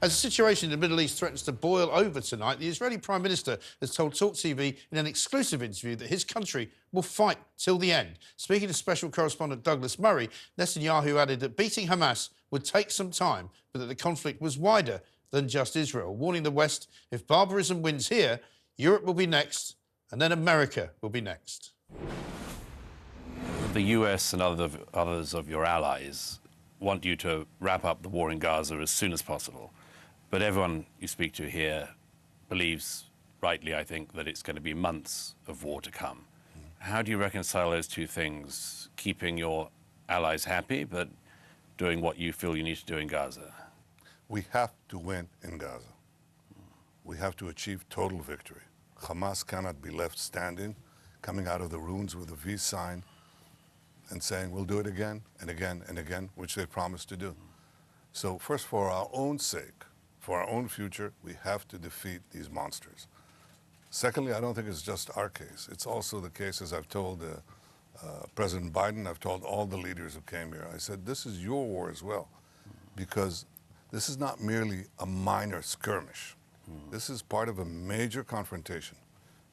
As the situation in the Middle East threatens to boil over tonight, the Israeli Prime Minister has told TalkTV in an exclusive interview that his country will fight till the end. Speaking to Special Correspondent Douglas Murray, Netanyahu added that beating Hamas would take some time, but that the conflict was wider than just Israel, warning the West if barbarism wins here, Europe will be next, and then America will be next. The US and others of your allies want you to wrap up the war in Gaza as soon as possible. But everyone you speak to here believes, rightly I think, that it's going to be months of war to come. How do you reconcile those two things, keeping your allies happy but doing what you feel you need to do in Gaza? We have to win in Gaza. We have to achieve total victory. Hamas cannot be left standing, coming out of the ruins with a V sign and saying, we'll do it again and again and again, which they promised to do. So first, for our own sake, for our own future, we have to defeat these monsters. Secondly, I don't think it's just our case. It's also the case, as I've told President Biden, I've told all the leaders who came here, I said, this is your war as well, because this is not merely a minor skirmish. This is part of a major confrontation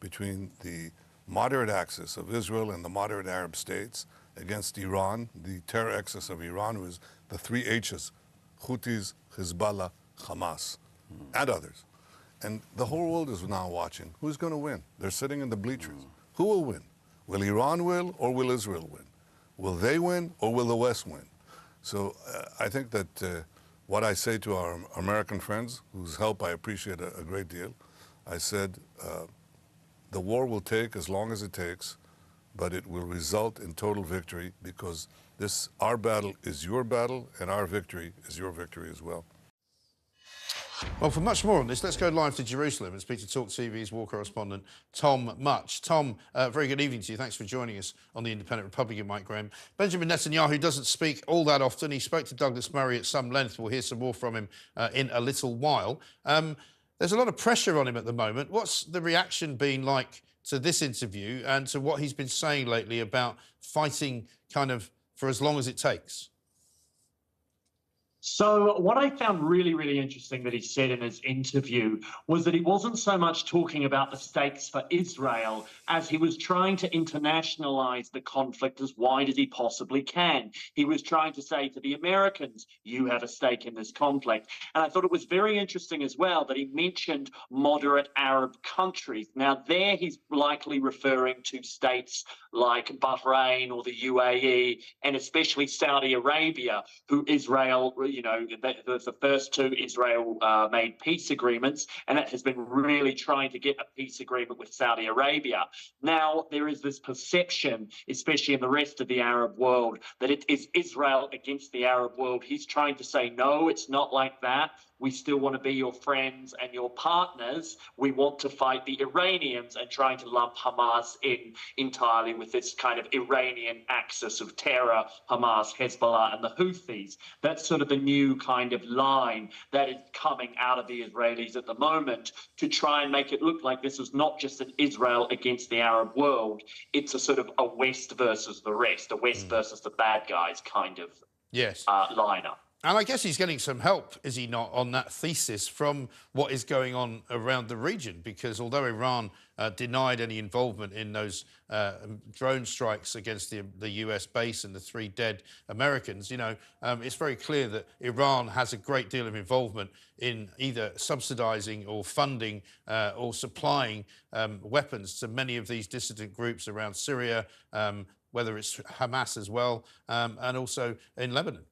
between the moderate axis of Israel and the moderate Arab states against Iran, the terror axis of Iran, who is the three H's, Houthis, Hezbollah, Hamas, and others. And the whole world is now watching. Who's going to win? They're sitting in the bleachers. Who will win? Will Iran win or will Israel win? Will they win or will the West win? So I think that what I say to our American friends, whose help I appreciate a great deal, I said, the war will take as long as it takes, but it will result in total victory, because our battle is your battle and our victory is your victory as well. Well, for much more on this, let's go live to Jerusalem and speak to TalkTV's war correspondent, Tom Mutch. Tom, very good evening to you. Thanks for joining us on the Independent Republican, Mike Graham. Benjamin Netanyahu doesn't speak all that often. He spoke to Douglas Murray at some length. We'll hear some more from him in a little while. There's a lot of pressure on him at the moment. What's the reaction been like to this interview and to what he's been saying lately about fighting kind of for as long as it takes? So what I found really, really interesting that he said in his interview was that he wasn't so much talking about the stakes for Israel as he was trying to internationalize the conflict as wide as he possibly can. He was trying to say to the Americans, you have a stake in this conflict. And I thought it was very interesting as well that he mentioned moderate Arab countries. Now there he's likely referring to states like Bahrain or the UAE and especially Saudi Arabia, who Israel, you know, the first two Israel made peace agreements, and it has been really trying to get a peace agreement with Saudi Arabia. Now, there is this perception, especially in the rest of the Arab world, that it is Israel against the Arab world. He's trying to say, no, it's not like that. We still want to be your friends and your partners. We want to fight the Iranians, and trying to lump Hamas in entirely with this kind of Iranian axis of terror, Hamas, Hezbollah, and the Houthis. That's sort of the new kind of line that is coming out of the Israelis at the moment to try and make it look like this is not just an Israel against the Arab world. It's a sort of a West versus the rest, a West versus the bad guys kind of lineup. And I guess he's getting some help, is he not, on that thesis from what is going on around the region? Because although Iran denied any involvement in those drone strikes against the US base and the 3 dead Americans, you know, it's very clear that Iran has a great deal of involvement in either subsidizing or funding or supplying weapons to many of these dissident groups around Syria, whether it's Hamas as well, and also in Lebanon.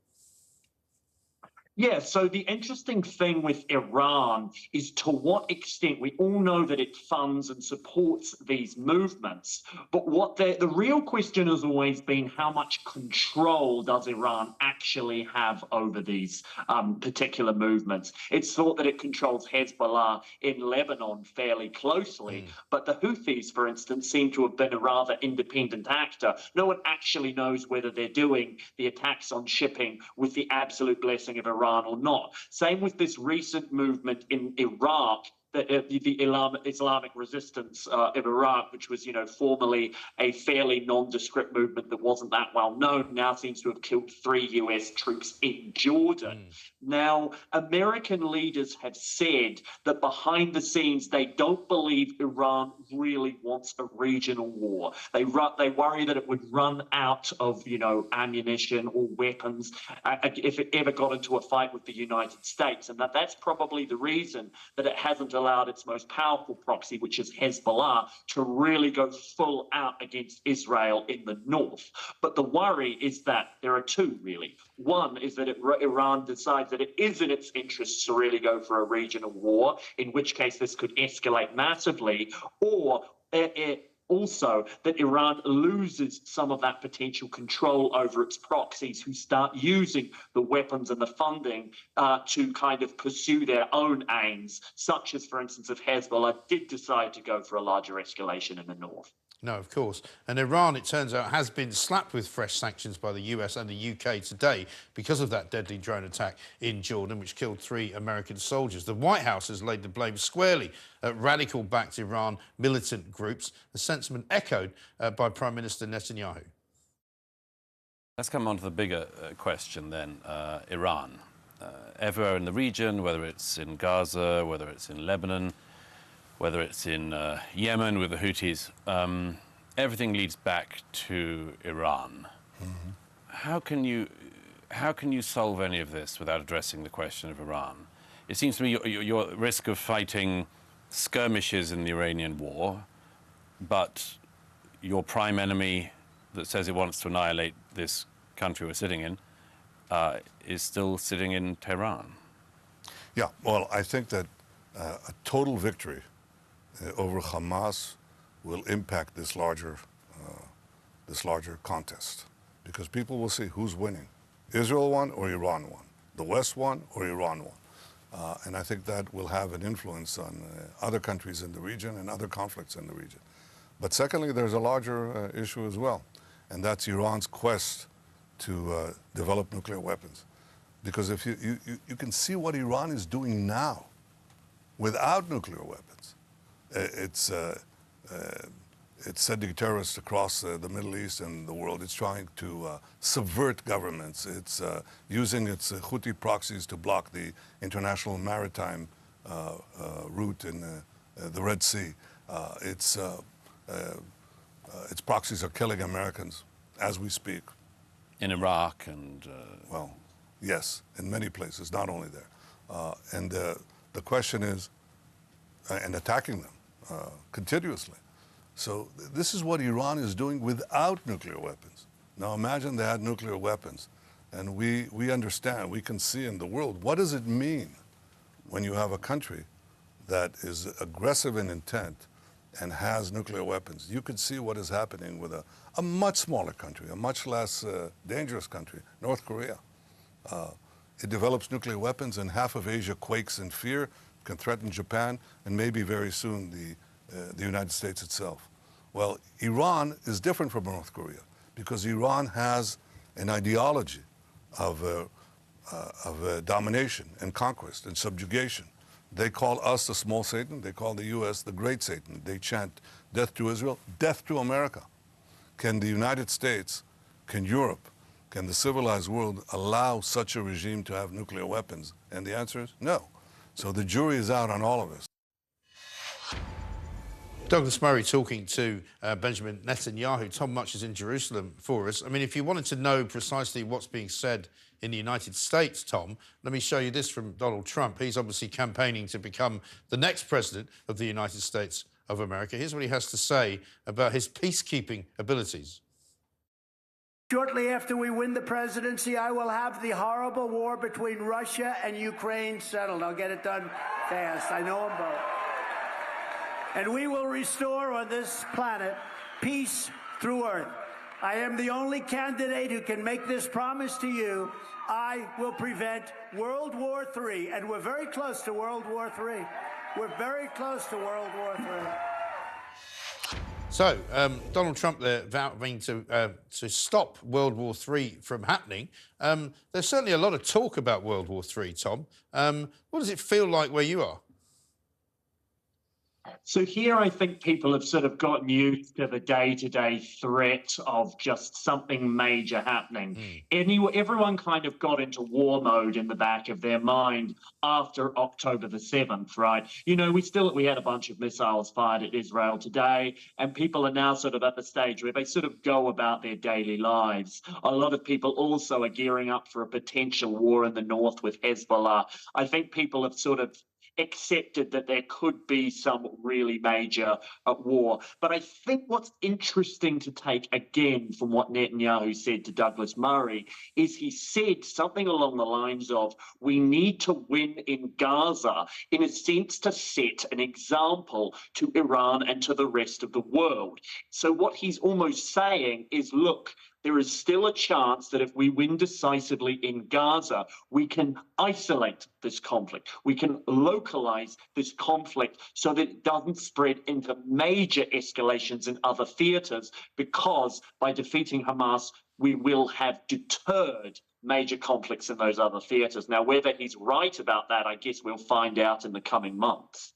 Yeah, so the interesting thing with Iran is to what extent we all know that it funds and supports these movements. But what the real question has always been, how much control does Iran actually have over these particular movements? It's thought that it controls Hezbollah in Lebanon fairly closely, but the Houthis, for instance, seem to have been a rather independent actor. No one actually knows whether they're doing the attacks on shipping with the absolute blessing of Iran or not. Same with this recent movement in Iraq, the Islamic resistance of Iraq, which was, formerly a fairly nondescript movement that wasn't that well known, now seems to have killed 3 US troops in Jordan. Now, American leaders have said that behind the scenes, they don't believe Iran really wants a regional war. They worry that it would run out of, ammunition or weapons if it ever got into a fight with the United States, and that's probably the reason that it hasn't allowed its most powerful proxy, which is Hezbollah, to really go full out against Israel in the north. But the worry is that there are two, really. One is that Iran decides that it is in its interests to really go for a regional war, in which case this could escalate massively, or also that Iran loses some of that potential control over its proxies, who start using the weapons and the funding to kind of pursue their own aims, such as, for instance, if Hezbollah did decide to go for a larger escalation in the north. No, of course. And Iran, it turns out, has been slapped with fresh sanctions by the US and the UK today because of that deadly drone attack in Jordan, which killed 3 American soldiers. The White House has laid the blame squarely at radical-backed Iran militant groups, a sentiment echoed by Prime Minister Netanyahu. Let's come on to the bigger question then, Iran. Everywhere in the region, whether it's in Gaza, whether it's in Lebanon, whether it's in Yemen with the Houthis, everything leads back to Iran. How can you solve any of this without addressing the question of Iran? It seems to me you're at risk of fighting skirmishes in the Iranian war, but your prime enemy that says it wants to annihilate this country we're sitting in is still sitting in Tehran. Yeah, well, I think that a total victory over Hamas will impact this larger contest, because people will see who's winning. Israel won or Iran won? The West won or Iran won? And I think that will have an influence on other countries in the region and other conflicts in the region. But secondly, there's a larger issue as well, and that's Iran's quest to develop nuclear weapons. Because if you can see what Iran is doing now without nuclear weapons. It's sending terrorists across the Middle East and the world. It's trying to subvert governments. It's using its Houthi proxies to block the international maritime route in the Red Sea. Its proxies are killing Americans as we speak. In Iraq and... Well, yes, in many places, not only there. And the question is, and attacking them continuously. So this is what Iran is doing without nuclear weapons. Now imagine they had nuclear weapons, and we understand, we can see in the world, what does it mean when you have a country that is aggressive in intent and has nuclear weapons? You could see what is happening with a much smaller country, a much less dangerous country, North Korea. It develops nuclear weapons, and half of Asia quakes in fear, can threaten Japan, and maybe very soon the United States itself. Well, Iran is different from North Korea, because Iran has an ideology of domination and conquest and subjugation. They call us the small Satan. They call the U.S. the great Satan. They chant death to Israel, death to America. Can the United States, can Europe, can the civilized world allow such a regime to have nuclear weapons? And the answer is no. So the jury is out on all of us. Douglas Murray talking to Benjamin Netanyahu. Tom Mutch is in Jerusalem for us. I mean, if you wanted to know precisely what's being said in the United States, Tom, let me show you this from Donald Trump. He's obviously campaigning to become the next president of the United States of America. Here's what he has to say about his peacekeeping abilities. Shortly after we win the presidency, I will have the horrible war between Russia and Ukraine settled. I'll get it done fast. I know them both. And we will restore on this planet peace through earth. I am the only candidate who can make this promise to you. I will prevent World War III, and we're very close to World War III. We're very close to World War III. So, Donald Trump there vowing to stop World War III from happening. There's certainly a lot of talk about World War III, Tom. What does it feel like where you are? So here I think people have sort of gotten used to the day-to-day threat of just something major happening. Everyone kind of got into war mode in the back of their mind after October the 7th, right? You know, we had a bunch of missiles fired at Israel today, and people are now sort of at the stage where they sort of go about their daily lives. A lot of people also are gearing up for a potential war in the north with Hezbollah. I think people have sort of accepted that there could be some really major war. But I think what's interesting to take again from what Netanyahu said to Douglas Murray is he said something along the lines of, we need to win in Gaza, in a sense to set an example to Iran and to the rest of the world. So what he's almost saying is, look, there is still a chance that if we win decisively in Gaza, we can isolate this conflict. We can localize this conflict so that it doesn't spread into major escalations in other theaters, because by defeating Hamas, we will have deterred major conflicts in those other theaters. Now, whether he's right about that, I guess we'll find out in the coming months.